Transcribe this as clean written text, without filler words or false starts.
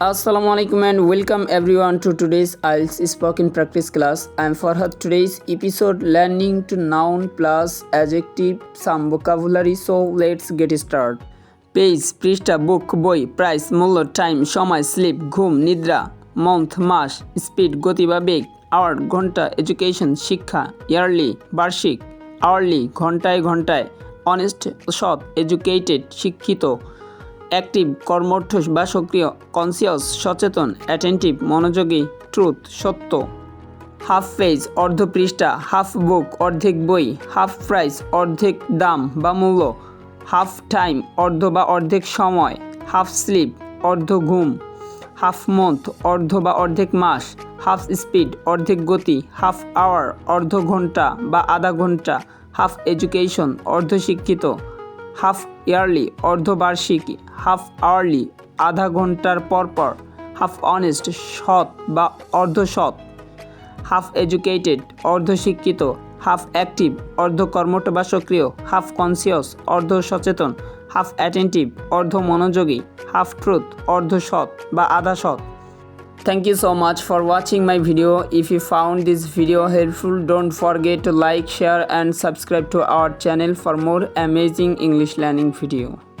Assalamu alaikum and welcome everyone to today's IELTS spoken practice class. I am Farhad. Today's episode learning to noun plus adjective some vocabulary. So let's get started. Page পৃষ্ঠা বুক বই price মূল্য time সময় slip ঘুম নিদ্রা month মাস speed গতি বা বেগ hour ঘন্টা education শিক্ষা ইয়ারলি বার্ষিক আওয়ারলি ঘন্টায় ঘন্টায় অনেস্ট সৎ এডুকেটেড শিক্ষিত অ্যাক্টিভ কর্মঠ বা সক্রিয় কনসিয়াস সচেতন অ্যাটেন্টিভ মনোযোগী ট্রুথ সত্য হাফ পেজ অর্ধ পৃষ্ঠা হাফ বুক অর্ধেক বই হাফ প্রাইস অর্ধেক দাম বা মূল্য হাফ টাইম অর্ধ বা অর্ধেক সময় হাফ স্লিপ অর্ধ ঘুম হাফ মন্থ অর্ধ বা অর্ধেক মাস হাফ স্পিড অর্ধেক গতি হাফ আওয়ার অর্ধ ঘন্টা বা আধা ঘন্টা হাফ এডুকেশন অর্ধ শিক্ষিত হাফ ইয়ারলি অর্ধবার্ষিকী হাফ আওয়ারলি আধা ঘন্টার পরপর হাফ অনেস্ট সৎ বা অর্ধ সৎ হাফ এডুকেটেড অর্ধশিক্ষিত হাফ অ্যাক্টিভ অর্ধ কর্মঠ বা সক্রিয় হাফ কনসিয়াস অর্ধ সচেতন হাফ অ্যাটেন্টিভ অর্ধ মনোযোগী হাফ ট্রুথ অর্ধ সৎ বা আধা সৎ Thank you so much for watching my video. If you found this video helpful, don't forget to like, share and subscribe to our channel for more amazing English learning video.